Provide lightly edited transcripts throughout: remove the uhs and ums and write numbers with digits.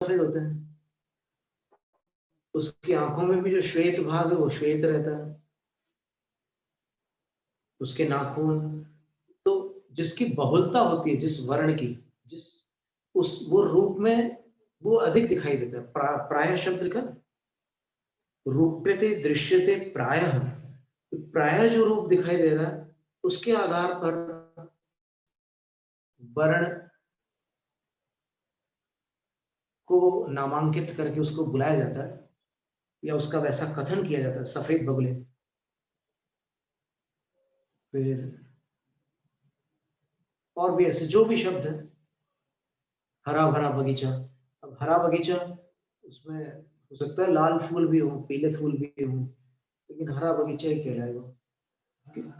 सफेद होते हैं, उसकी आंखों में भी जो श्वेत भाग है वो श्वेत रहता है, उसके नाखून, तो जिसकी बहुलता होती है जिस वर्ण की, जिस उस वो रूप में वो अधिक दिखाई देता है। प्रायः शब्द लिखा, रूप्यते दृश्यते प्रायः, प्रायः जो रूप दिखाई दे रहा है उसके आधार पर वर्ण को नामांकित करके उसको बुलाया जाता है या उसका वैसा कथन किया जाता है, सफेद बगुले। फिर और भी ऐसे जो भी शब्द है, हरा भरा बगीचा, अब हरा बगीचा उसमें हो सकता है लाल फूल भी हो, पीले फूल भी हो, लेकिन हरा बगीचा ही कहलाएगा।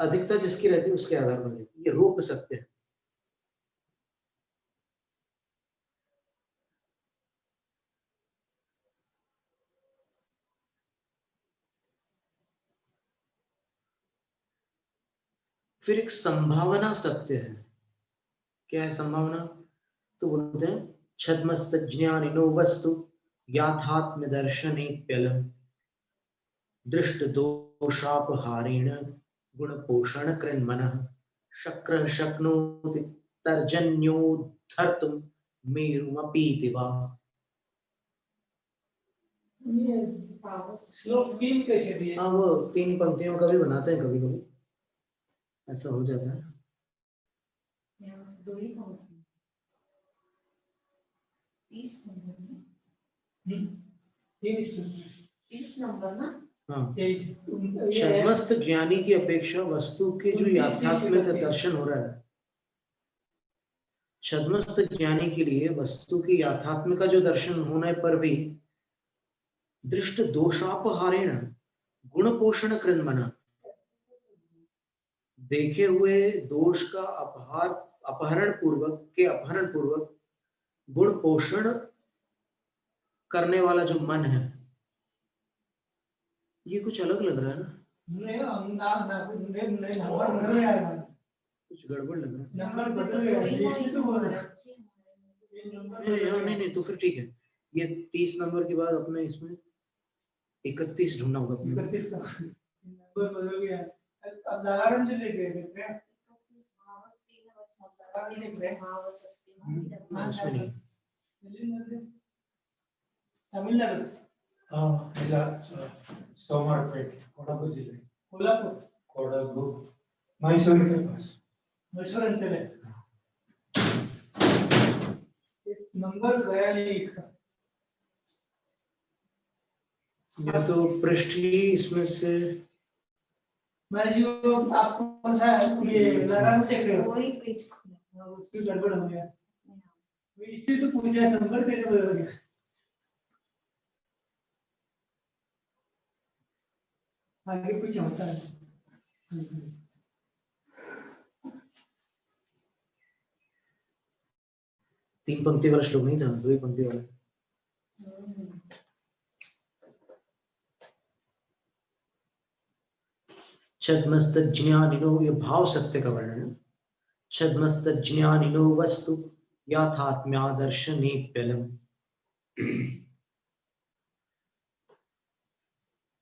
अधिकता जिसकी रहती है उसके आधार पर ये रूप सत्य है। फिर एक संभावना सत्य है। क्या है संभावना? तो बोलते हैं छद्मस्त ज्ञानिनो वस्तु याथात्म दर्शने प्यलम दृष्ट दोषापहारेण गुण पोषण कृन्मनः शक्र शक्नोति तर्जन्योद्धर्तुं मेरुमपीति वा। श्लोक 3 कैसे दिए? हाँ, वो 3 पंक्तियों का भी बनाते हैं कभी कभी, ऐसा हो जाता है। छद्मस्त ज्ञानी की अपेक्षा वस्तु के जो याथात्म्य का दर्शन हो रहा है, छद्मस्त ज्ञानी के लिए वस्तु की याथात्म्य का जो दर्शन होने पर भी दृष्ट दोषापहारेण गुण पोषण कृन्मनः, देखे हुए दोष का अपहरण पूर्वक गुण पोषण करने वाला जो मन है, ये कुछ अलग लग रहा है ना? कुछ गड़बड़ लग रहा है। नहीं तो फिर ठीक है, ये 30 नंबर के बाद अपने इसमें 31 ढूंढना होगा। 31 का नंबर बदल गया, अब नागारंज लेके गए तमिलनाडु, सोमवारपेट, कोडागु जिले, कोडागु, मैसूर के पास, मैसूर अंतले नंबर गया नहीं इसका, या तो पृष्ठ ही इसमें से मैं जो आपको कौन सा ये लगा देख रहे हो, वही पेज खुला, उसकी गड़बड़ हो गया, इसी तो पूछा नंबर कैसे बदल गया। आगे कुछ होता है। 3 पंक्ति वाला श्लोक नहीं था, 2 पंक्ति वाला। छद्मस्त ज्ञानिनो, ये भाव सत्य का वर्णन है। छद्मस्त ज्ञानिनो वस्तु याथात्म्यादर्शने प्यलम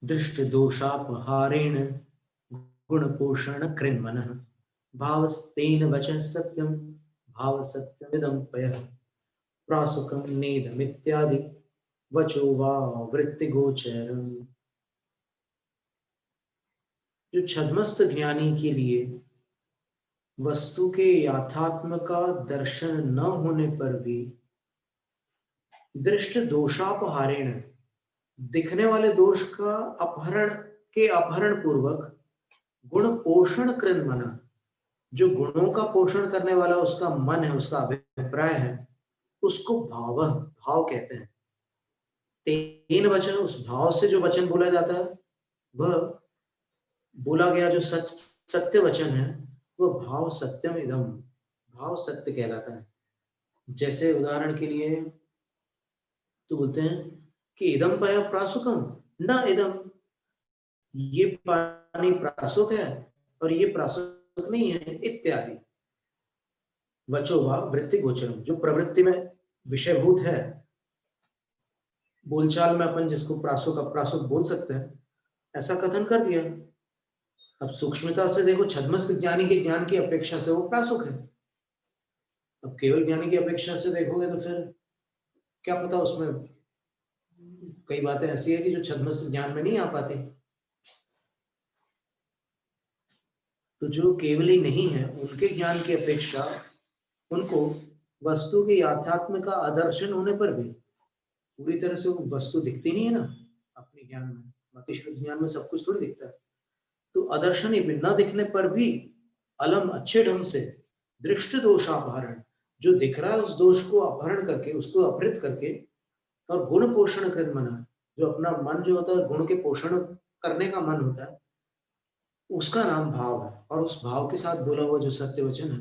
दृष्ट दोषापहारेण गुण पोषण कृन्मनः भावस्तेन वचः सत्यम भाव सत्यमिदं पयः प्रासुकं नेदमित्यादि वचो वा वृत्ति गोचरम्। जो छद्मस्त ज्ञानी के लिए वस्तु के याथात्म का दर्शन न होने पर भी दृष्ट दोषापहारेण, दिखने वाले दोष का अपहरण पूर्वक गुण पोषण कृन्मनः, जो गुणों का पोषण करने वाला उसका मन है, उसका अभिप्राय है, उसको भाव कहते हैं। 3 वचन, उस भाव से जो वचन बोला जाता है, वह बोला गया जो सत्य वचन है, वह भाव सत्यम इदम, भाव सत्य कहलाता है। जैसे उदाहरण के लिए तो बोलते हैं कि इदम पय प्रासुकम न इदम, ये पानी प्रासुक है और ये प्रासुक नहीं है, इत्यादि। वचो वा वृत्ति गोचरम, जो प्रवृत्ति में विषयभूत है बोलचाल में अपन जिसको प्रासुक अप्रासुक बोल सकते हैं, ऐसा कथन कर दिया। अब सूक्ष्मता से देखो, छद्मस्त ज्ञानी के ज्ञान की अपेक्षा से वो प्रासुक है। अब केवल ज्ञानी की अपेक्षा से देखोगे तो फिर क्या पता, उसमें कई बातें ऐसी है कि जो छद्मस्त ज्ञान में नहीं आ पाती। तो जो केवली नहीं है, उनके ज्ञान की अपेक्षा उनको वस्तु के याथात्म का आदर्शन होने पर भी पूरी तरह से वो वस्तु दिखती नहीं है ना अपने ज्ञान में। मतिष्ठ ज्ञान में सब कुछ थोड़ी दिखता है। तो अदर्शनी न दिखने पर भी अलम अच्छे ढंग से दृष्ट दोषापहरण, जो दिख रहा है उस दोष को अपहरण करके, उसको अपहृत करके, और गुण पोषण कर मना, जो अपना मन जो होता है गुण के पोषण करने का मन होता है, उसका नाम भाव है। और उस भाव के साथ बोला हुआ जो सत्य वचन है,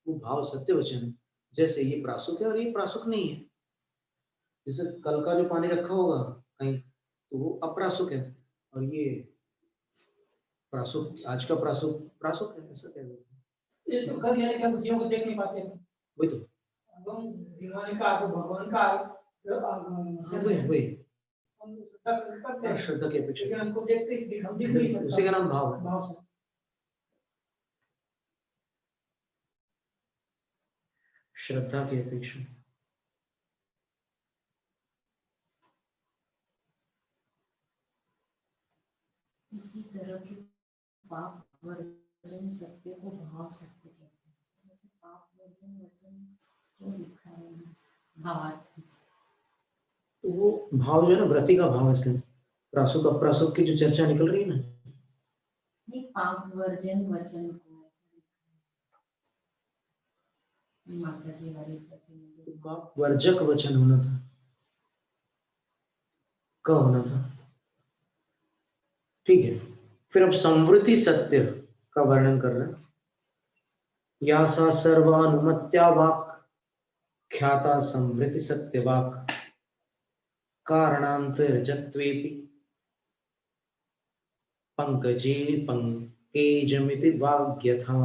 वो भाव सत्य वचन है। जैसे ये प्रासुक है और ये प्रासुक नहीं है। जैसे कल का जो पानी रखा होगा कहीं, तो वो अप्रासुक है, और ये प्रासुक, आज का प्रासुक प्रासुक है, ऐसा कह दो। ये तो कर यानी कि हम बुद्धियों को देख नहीं पाते हैं। वही तो हम दीवाने का आपको भगवान का वही हम करते हैं श्रद्धा की अपेक्षा, लेकिन हमको देखते हम दिख नहीं सकते। उसी का नाम भाव है। भाव से श्रद्धा की अपेक्षा। इसी तरह के पाप वर्जन सत्य को भाव सत्य कहते हैं। जैसे पाप वर्जन वचन जो लिखा है भावार्थ, तो वो भाव जो है ना, व्रति का भाव है। इसलिए प्रासुक अप्रासुक की जो चर्चा निकल रही है ना, नहीं पाप वर्जन वचन को ऐसा लिखा है माता जी वाली प्रति में। तो पाप वर्जक वचन होना था, क्या होना था? ठीक है, फिर अब संवृत्ति सत्य का वर्णन कर रहे हैं। या सा सर्वानुमत्या वाक् ख्याता संवृत्ति सत्य वाक् कारणांतरजत्वेपि पंकजे पंकेजमिति वाग्यथा।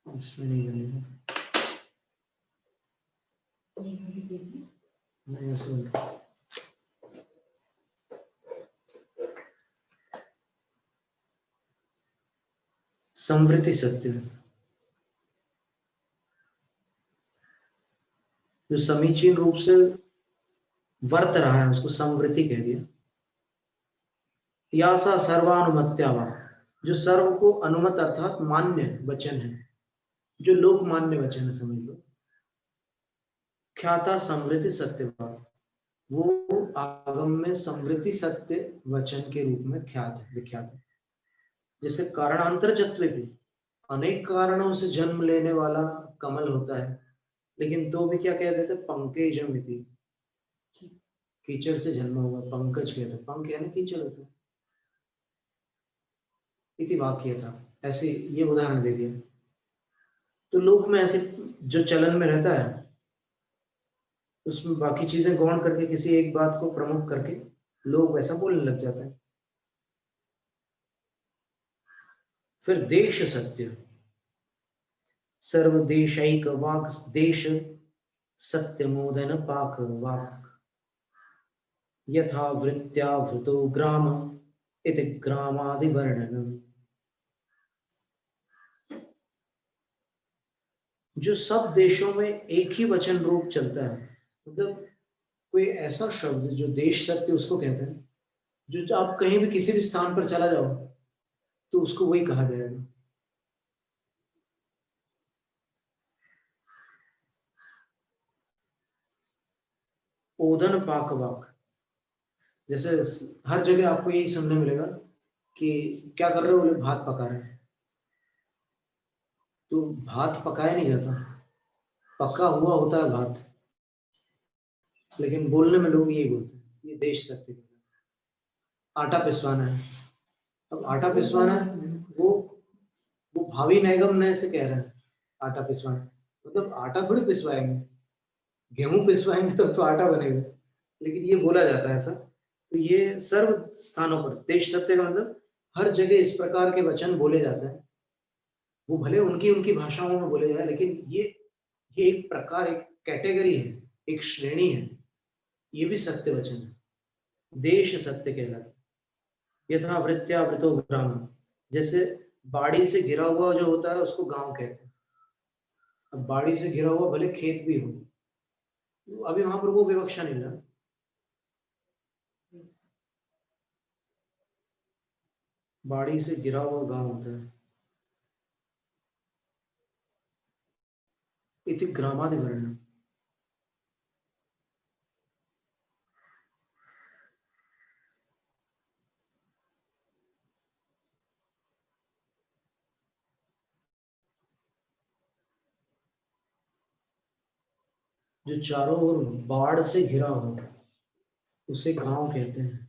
इसमें नहीं बनेगा, नहीं ऐसे बनेगा। संवृत्ति सत्य जो समीचीन रूप से वर्त रहा है उसको संवृत्ति कह दिया। या सा सर्वानुमत्यावा, जो सर्व को अनुमत अर्थात मान्य वचन है, जो लोक मान्य वचन है, समझ लो। ख्याता संवृत्ति सत्यवाद, वो आगम में संवृत्ति सत्य वचन के रूप में ख्यात है, विख्यात है। जैसे कारणांतर जत्वे भी, अनेक कारणों से जन्म लेने वाला कमल होता है, लेकिन तो भी क्या कह देते, पंकजम इति, कीचड़ से जन्मा हुआ पंकज कहते हैं। पंख यानी कीचड़ होता है, इति वाक्य था, ऐसे ये उदाहरण दे दिया। तो लोक में ऐसे जो चलन में रहता है, उसमें बाकी चीजें गौण करके किसी एक बात को प्रमुख करके लोग वैसा बोलने लग जाते हैं। फिर देश सत्य, सर्वदेशैक वाक् देश सत्यमोदन पाक वाक् यथा वृत्त्या वृतो ग्राम इति ग्रामादि वर्णनम। जो सब देशों में एक ही वचन रूप चलता है, मतलब कोई ऐसा शब्द जो देश सत्य उसको कहते हैं, जो आप कहीं भी किसी भी स्थान पर चला जाओ तो उसको वही कहा जाएगा। ओदन पाक वाक, जैसे हर जगह आपको यही सुनने मिलेगा कि क्या कर रहे हो, बोले भात पका रहे हैं। तो भात पकाया नहीं जाता, पका हुआ होता है भात, लेकिन बोलने में लोग यही बोलते हैं, ये देश सत्य। आटा पिसवाना है, अब आटा पिसवाना है, वो भावी नैगम नए से कह रहे हैं आटा पिसवाना, मतलब आटा थोड़ी पिसवाएंगे, गेहूं पिसवाएंगे तब तो आटा बनेगा, लेकिन ये बोला जाता है ऐसा। तो ये सर्व स्थानों पर देश सत्य का मतलब हर जगह इस प्रकार के वचन बोले जाते हैं वो भले उनकी उनकी भाषाओं में बोले जाए, लेकिन ये एक प्रकार, एक कैटेगरी है, एक श्रेणी है, ये भी सत्य वचन है। देश सत्य कहलाता है। यथा वृत्त्या वृतो ग्राम, जैसे बाड़ी से घिरा हुआ जो होता है उसको गांव कहते हैं। अब बाड़ी से घिरा हुआ भले खेत भी हो, तो अभी वहां पर वो विवक्षा नहीं रहा। बाड़ी से घिरा हुआ गांव होता है। इति ग्रामादिवर्ण, जो चारों ओर बाढ़ से घिरा हो उसे गांव कहते हैं।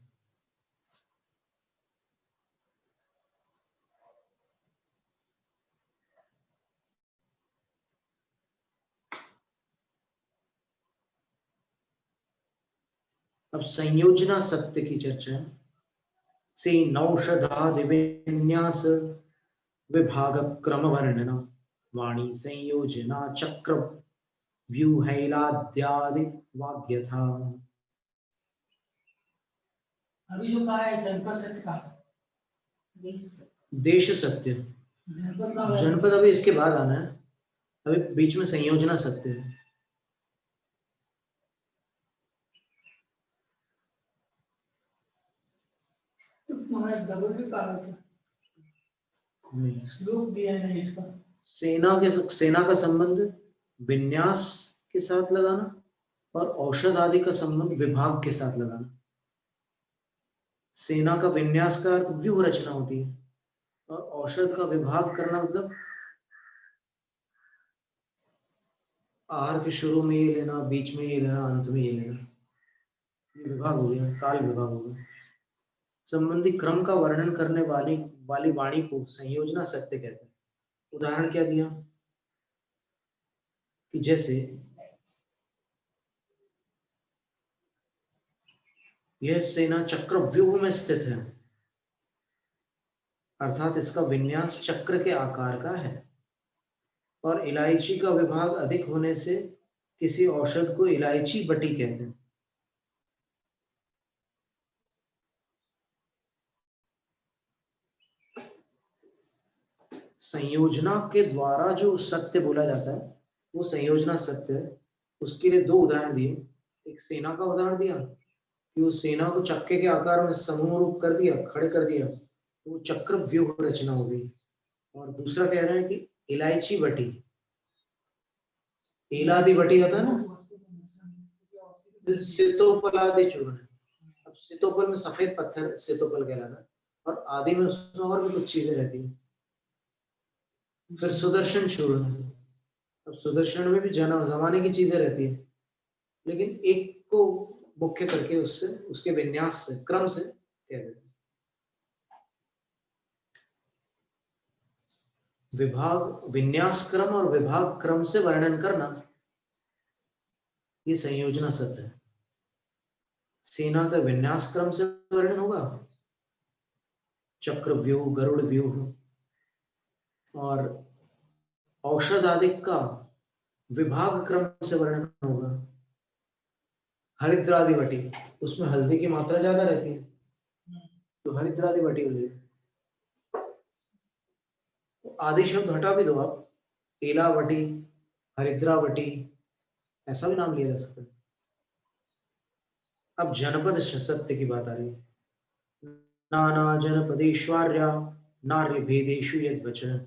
अब संयोजना सत्य की चर्चा है। से नौषधादि विन्यास विभाग क्रम वर्णना वाणी संयोजना चक्र व्यूहैलाद्यादि वाग्य था। अभी जो कहा है जनपद सत्य का, देश सत्य, जनपद का जनपद अभी इसके बाद आना है। अभी बीच में संयोजना सत्य है। डबल भी कहा है, नहीं, श्लोक दिया है ना इसका। सेना का संबंध विन्यास के साथ लगाना और औषध आदि का संबंध विभाग के साथ लगाना। सेना का विन्यास का अर्थ व्यूह रचना होती है, और औषध का विभाग करना मतलब आहार के शुरू में ये लेना, बीच में ये लेना, अंत में ये लेना। ये विभाग हो गया, काल विभाग हो गया। संबंधी क्रम का वर्णन करने वाली वाणी को संयोजना सत्य कहते हैं। उदाहरण क्या दिया कि जैसे यह सेना चक्र व्यूह में स्थित है, अर्थात इसका विन्यास चक्र के आकार का है, और इलायची का विभाग अधिक होने से किसी औषध को इलायची बटी कहते हैं। संयोजना के द्वारा जो सत्य बोला जाता है वो संयोजना सत्य है। उसके लिए दो उदाहरण दिए। एक सेना का उदाहरण दिया कि उस सेना को चक्के के आकार में समूह रूप कर दिया, खड़े कर दिया, तो वो चक्र व्यूह रचना हो गई। और दूसरा कह रहे हैं कि इलायची बटी, एलादि बटी होता है ना, सितोपलादि चूर्ण। अब सितोपल में सफेद पत्थर सितोपल कहलाता है, और आदि में उसमें और भी कुछ चीजें रहती है। फिर सुदर्शन चूर्ण, अब सुदर्शन में भी जमाने की चीजें रहती है, लेकिन एक को मुख्य करके उससे, उसके विन्यास से, क्रम से कह देते हैं। विभाग, विन्यास क्रम और विभाग क्रम से वर्णन करना, ये संयोजना सत्य है। सेना का विन्यास क्रम से वर्णन होगा, चक्र व्यूह, गरुड़ व्यूह, और औषध आदि का विभाग क्रम से वर्णन होगा। हरिद्रादि बटी, उसमें हल्दी की मात्रा ज्यादा रहती है, तो हरिद्रादि बटी हो जाएगी। तो आदि शब्द हटा भी दो आप, एला बटी, हरिद्रा बटी, ऐसा भी नाम लिया जा सकता है। अब जनपद सत्य की बात आ रही है। नाना जनपदेश्वर्या नार्य भेदेषु यद वचन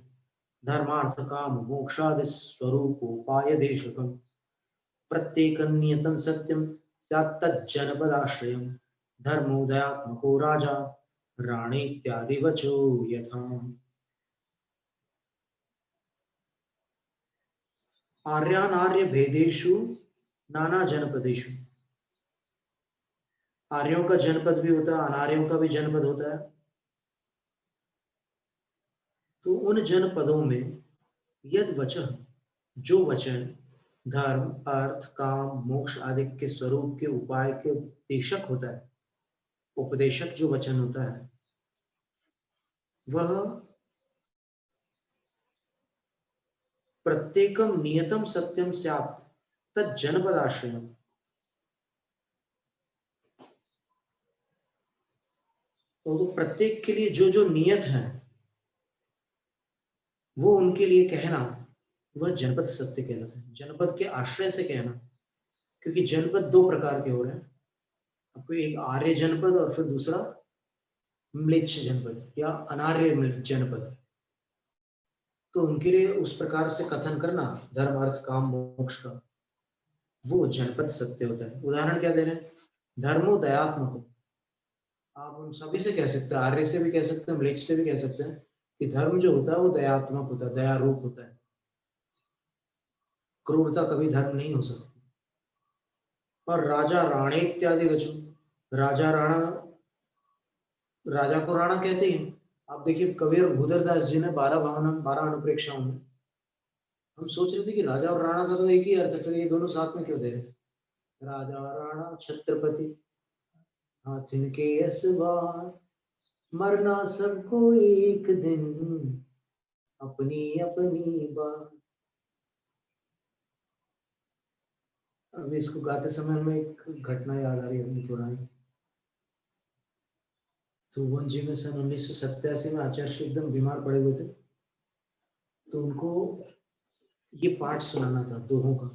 धर्मार्थ काम मोक्षादि स्वरूपोपाय देशकम प्रत्येकं नियतं सत्यं स्यात् तज्जनपदाश्रयं धर्मोदयात्मको राजा राणीत्यादि वचो यथा। आर्यानार्य भेदेषु नाना जनपदेषु, आर्यों का जनपद भी होता है, अनार्यों का भी जनपद होता है। तो उन जनपदों में यद वचन, जो वचन धर्म, अर्थ, काम, मोक्ष आदि के स्वरूप के उपाय के उपदेशक होता है, उपदेशक जो वचन होता है, वह प्रत्येकम नियतम सत्यम स्यात् तत् जनपद आश्रयम। तो प्रत्येक के लिए जो जो नियत है वो उनके लिए कहना, वह जनपद सत्य कहलाता है। जनपद के आश्रय से कहना, क्योंकि जनपद दो प्रकार के हो रहे हैं, आपको एक आर्य जनपद और फिर दूसरा म्लेच्छ जनपद या अनार्य जनपद। तो उनके लिए उस प्रकार से कथन करना धर्म अर्थ काम मोक्ष का, वो जनपद सत्य होता है। उदाहरण क्या दे रहे हैं? धर्मो दयात्मक। आप उन सभी से कह सकते हैं, आर्य से भी कह सकते हैं, म्लेच्छ से भी कह सकते हैं कि धर्म जो होता है वो दयात्मक होता है, दया रूप होता है। क्रूरता कभी धर्म नहीं हो सकती। और राजा राणे इत्यादि वचन, राजा राणा, राजा को राणा कहते हैं। आप देखिए कबीर और भूदरदास जी ने 12 भावना 12 अनुप्रेक्षाओं में, हम सोच रहे थे कि राजा और राणा का तो एक ही अर्थ है, फिर ये दोनों साथ में क्यों दे रहे? राजा राणा छत्रपति हाथिन के असवार, मरना सबको एक दिन अपनी अपनी बात। अब इसको गाते समय में एक घटना याद आ रही है अपनी पुरानी। तो वन जी में सन 1987 में आचार्य श्री एकदम बीमार पड़े हुए थे, तो उनको ये पाठ सुनाना था दोहों का।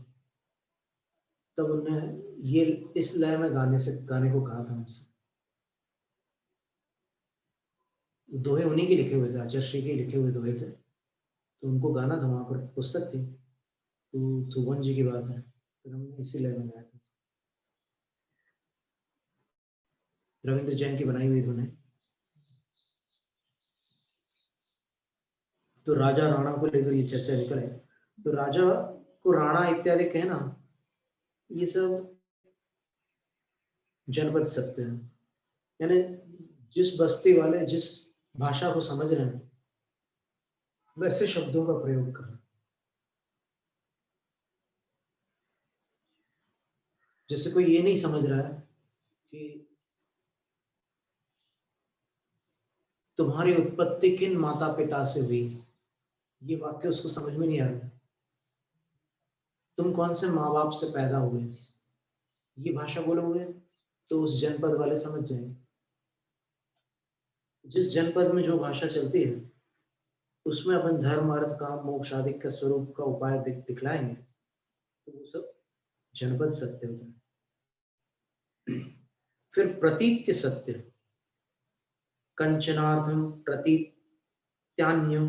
तब उन्हें ये इस लय में गाने को कहा था उनसे। दोहे उन्हीं के लिखे हुए थे, आचार्य श्री के लिखे हुए दोहे थे, तो उनको गाना था, वहां पर पुस्तक थी। तो वन जी की बात है, फिर हमने इसी लय में गाया था। रविंद्र जैन की बनाई हुई धुन है। तो राजा राणा को लेकर ये चर्चा निकल है। तो राजा को राणा इत्यादि कहना, ये सब जनपद सत्य है। यानी जिस बस्ती वाले जिस भाषा को समझ रहे हैं वैसे शब्दों का प्रयोग करना। जैसे कोई ये नहीं समझ रहा है कि तुम्हारी उत्पत्ति किन माता पिता से हुई, ये वाक्य उसको समझ में नहीं आ रहा। तुम कौन से माँ बाप से पैदा हुए, ये भाषा बोलोगे तो उस जनपद वाले समझ जाएंगे। जिस जनपद में जो भाषा चलती है उसमें अपन धर्म अर्थ काम मोक्ष आदि का स्वरूप का उपाय दिखलाएंगे, तो वो सब जनपद सत्य होता है। फिर प्रतीत्य सत्य, कंचनार्थम प्रतीत्यान्यम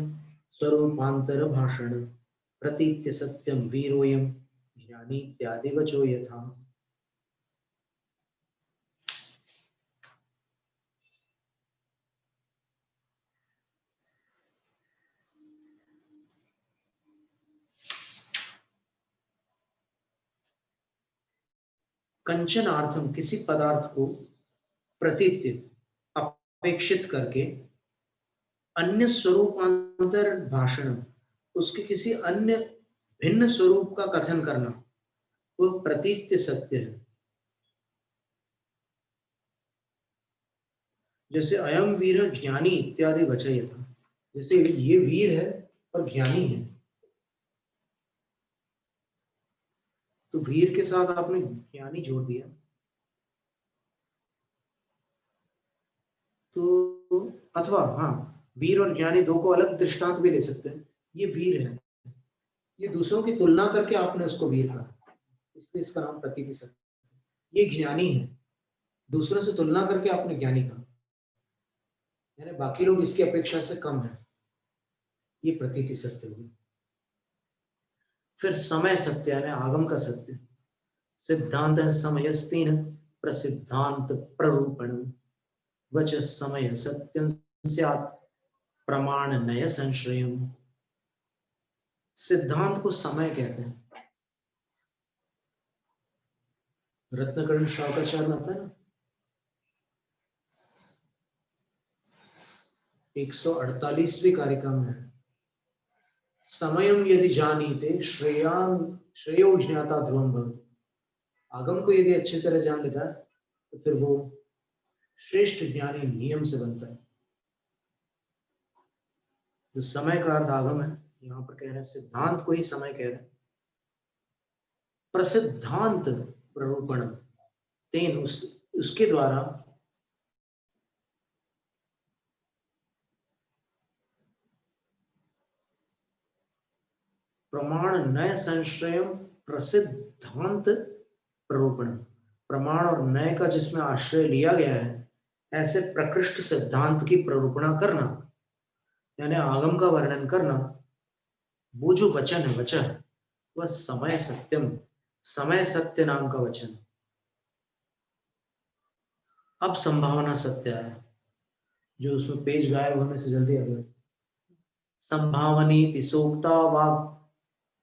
स्वरूपांतर भाषण प्रतीत्य सत्यम वीरोयम ज्ञानी इत्यादि वचो यथा। कंचनार्थम किसी पदार्थ को प्रतीत्य अपेक्षित करके, अन्य स्वरूपांतर भाषण उसके किसी अन्य भिन्न स्वरूप का कथन करना, वो प्रतीत्य सत्य है। जैसे अयम वीर ज्ञानी इत्यादि वचय था, जैसे ये वीर है और ज्ञानी है, तो वीर के साथ आपने ज्ञानी जोड़ दिया, तो अथवा हाँ वीर और ज्ञानी दो को अलग दृष्टांत भी ले सकते हैं। ये वीर है, ये दूसरों की तुलना करके आपने उसको वीर कहा, इसलिए इसका नाम प्रतीति सत्य। ये ज्ञानी है, दूसरों से तुलना करके आपने ज्ञानी कहा, यानी बाकी लोग इसकी अपेक्षा से कम है, ये प्रतीति सत्य हुई। फिर समय सत्य यानी आगम का सत्य, सिद्धांत समयस्तेन प्रसिद्धांत प्ररूपण वच समय सत्यम स्यात् प्रमाण नय संश्रयम। सिद्धांत को समय कहते हैं। रत्नकर्ण शौकाचार्य में आता है ना, 148वीं कारिका में, समयम यदि जानीते श्रेयो ज्ञाता ध्रुवम भवति। आगम को यदि अच्छी तरह जान लेता है तो फिर वो श्रेष्ठ ज्ञानी नियम से बनता है। जो समय का अर्थ आगम है, यहाँ पर कह रहे हैं सिद्धांत को ही समय कह रहे हैं। प्रसिद्धांत प्ररूपण तेन उसके द्वारा प्रमाण नय संशय प्रसिद्धांत प्ररूपण, प्रमाण और नय का जिसमें आश्रय लिया गया है ऐसे प्रकृष्ट सिद्धांत की प्ररूपणा करना, यानी आगम का वर्णन करना। वो जो वचन है, वचन वह समय सत्यम, समय सत्य नाम का वचन। अब संभावना सत्य है, जो उसमें पेज गायब होने से जल्दी आ गया। संभावनीति सोक्ता वाक्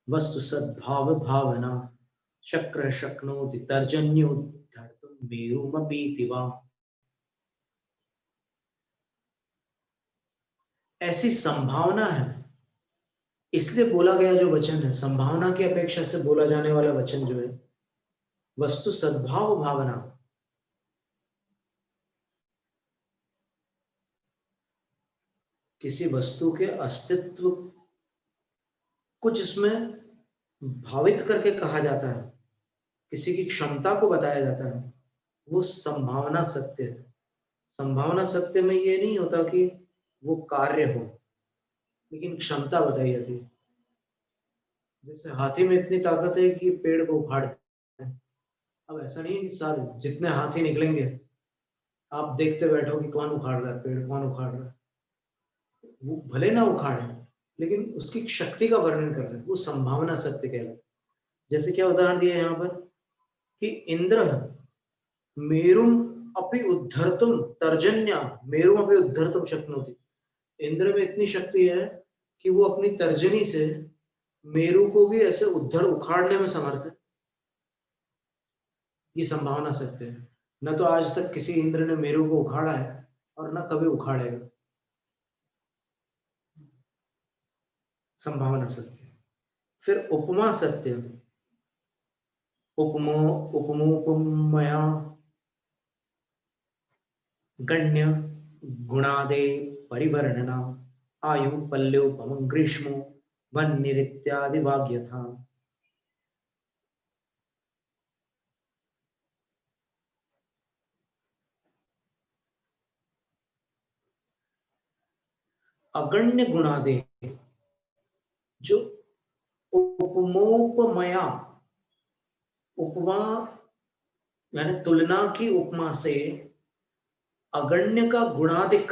वस्तु सद्भाव भावना शक्र शक्नोति तर्जन्योद्धर्तुं मेरुमपीति वा। ऐसी संभावना है इसलिए बोला गया जो वचन है, संभावना की अपेक्षा से बोला जाने वाला वचन जो है, वस्तु सद्भाव भावना, किसी वस्तु के अस्तित्व को जिसमें भावित करके कहा जाता है, किसी की क्षमता को बताया जाता है, वो संभावना सत्य है। संभावना सत्य में ये नहीं होता कि वो कार्य हो, लेकिन क्षमता बताई जाती है। जैसे हाथी में इतनी ताकत है कि पेड़ को उखाड़ दे। अब ऐसा नहीं है कि सारे जितने हाथी निकलेंगे आप देखते बैठो कि कौन उखाड़ रहा है पेड़, कौन उखाड़ रहा है। वो भले ना उखाड़े, लेकिन उसकी शक्ति का वर्णन कर रहे हैं, वो संभावना सत्य कह रहे हैं। जैसे क्या उदाहरण दिया यहाँ पर कि इंद्र मेरुम अपि उद्धर्तुम तर्जन्या मेरुम अपि उद्धर्तुम शक्नोति। इंद्र में इतनी शक्ति है कि वो अपनी तर्जनी से मेरु को भी ऐसे उखाड़ने में समर्थ है। ये संभावना सत्य है। न तो आज तक किसी इंद्र ने मेरु को उखाड़ा है और न कभी उखाड़ेगा। संभावना सत्य। फिर उपमा सत्य, उपमोपमया गण्य गुणादे परिवर्णना आयु पल्योपम ग्रीष्मो वन्निरित्यादि वाग्यथा। अगण्य गुणादे, जो उपमोपमया, उपमा यानी तुलना की उपमा से अगण्य का गुणादिक,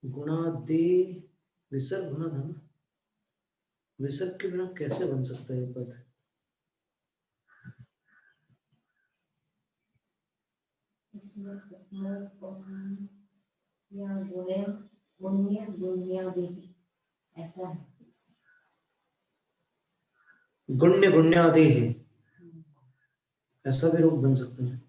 गुणादे विसर्ग गुणा था ना, विसर्ग के बिना कैसे बन सकता है पद? इसमें या गुण्य गुण्य गुण्यादि ऐसा है। गुण्य गुण्यादि है, ऐसा भी रूप बन सकते हैं।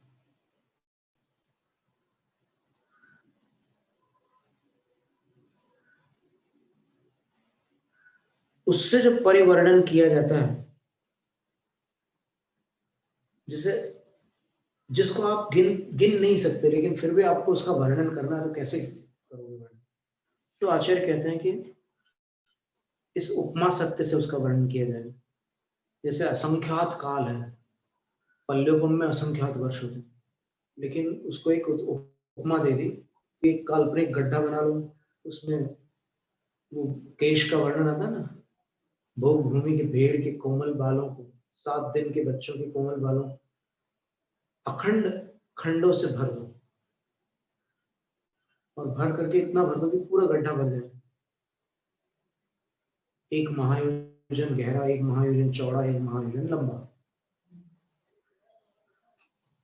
उससे जो परिवर्णन किया जाता है, जिसे जिसको आप गिन नहीं सकते, लेकिन फिर भी आपको उसका वर्णन करना है तो कैसे करोगे वर्णन? तो आचार्य कहते हैं कि इस उपमा सत्य से उसका वर्णन किया जाएगा। जैसे असंख्यात काल है, पल्योपम में असंख्यात वर्ष होते, लेकिन उसको एक उपमा दे दी कि एक काल्पनिक गड्ढा बना लो, उसमें वो केश का वर्णन आता है ना, भोग भूमि के भेड़ के कोमल बालों को, 7 दिन के बच्चों के कोमल बालों अखंड खंडों से भर दो, और भर करके इतना भर दो कि पूरा गड्ढा भर जाए। एक महायोजन गहरा, एक महायोजन चौड़ा, एक महायोजन लंबा,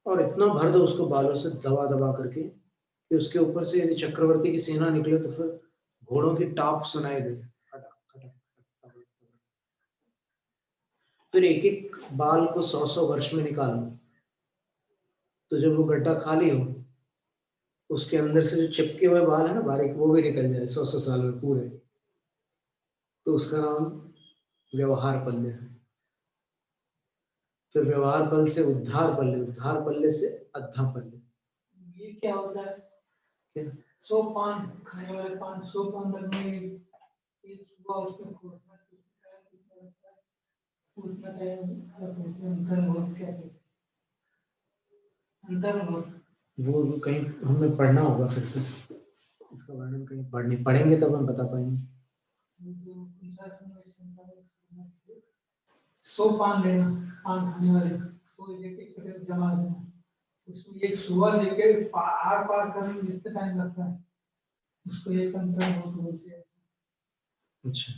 और इतना भर दो उसको बालों से दबा दबा करके कि उसके ऊपर से यदि चक्रवर्ती की सेना निकले तो फिर घोड़ों की टाप सुनाई दे। फिर एक एक बाल को 100-100 वर्ष में निकालो, तो जब वो गड्ढा खाली हो, उसके अंदर से जो चिपके हुए बाल है ना बारीक, वो भी निकल जाए 100-100 साल में पूरे, तो उसका नाम व्यवहार पल्ले है। फिर व्यवहार पल से उद्धार पल्ले, उद्धार पल्ले से अद्धा पल्ले। ये क्या होता है? क्या? 100 पान खाने वाले पान, 100 पान तक में एक सुबह उसमें खोजना उतना टाइम अंतर्मुख कहते हैं। अंतर्मुख वो कहीं हमें पढ़ना होगा फिर से, इसका वर्णन कहीं पढ़ेंगे तब हम बता पाएंगे। सो पान लेना, पान खाने वाले सो लेके जमा देना, उसको एक सुबह लेके आर पार करने में जितना टाइम लगता है उसको एक अंतर्मुख बोलते हैं। अच्छा,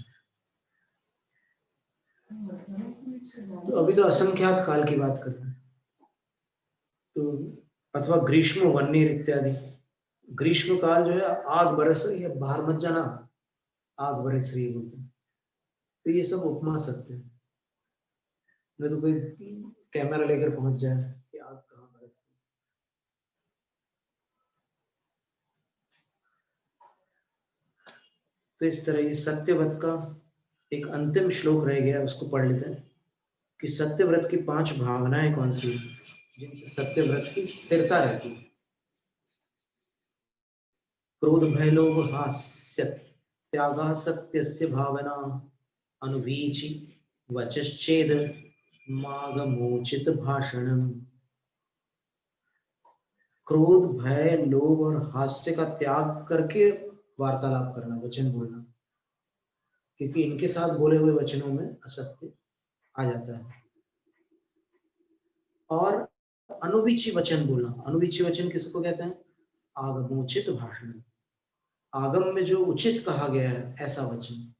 तो अभी तो असंख्यात काल की बात कर रहे हैं, तो अथवा ग्रीष्म वन्य इत्यादि। ग्रीष्म काल जो है आग बरस रही है, बाहर मत जाना, आग बरस रही है बोलते हैं। तो ये सब उपमा सकते हैं, नहीं तो कोई कैमरा लेकर पहुंच जाए कि आग कहाँ बरस रही है। तो इस तरह ये सत्यव्रत का एक अंतिम श्लोक रह गया, उसको पढ़ लेते हैं कि सत्यव्रत की 5 भावनाएं कौन सी है जिनसे सत्यव्रत की स्थिरता रहती है। क्रोध भय लोभ हास्य त्यागः सत्यस्य भावना अनुवीचि वचश्चेद मागमोचित भाषणम। क्रोध भय लोभ और हास्य का त्याग करके वार्तालाप करना, वचन बोलना, क्योंकि इनके साथ बोले हुए वचनों में असत्य आ जाता है। और अनुवीची वचन बोलना, अनुवीची वचन किसको कहते हैं? आगमोचित भाषण, आगम में जो उचित कहा गया है ऐसा वचन,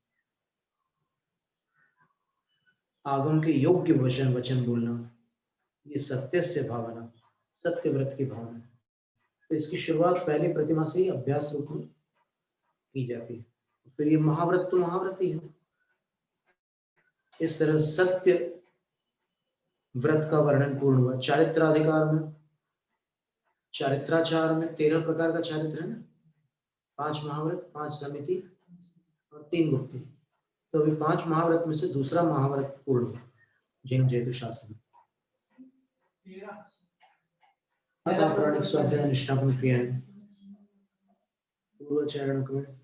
आगम के योग्य वचन बोलना, ये सत्य से भावना, सत्यव्रत की भावना। तो इसकी शुरुआत पहली प्रतिमा से ही अभ्यास रूप में की जाती है, फिर ये महाव्रत तो महाव्रत ही है। इस तरह सत्य व्रत का वर्णन पूर्ण हुआ। चारित्राधिकार में, चारित्राचार में 13 प्रकार का चारित्र है ना, 5 महाव्रत, 5 समिति और 3 गुप्ती। तो अभी 5 महाव्रत में से दूसरा महाव्रत पूर्ण, जैन जयतु शासन, पौराणिक स्वाध्याय निष्ठापन क्रियाएं, पूर्वाचरण में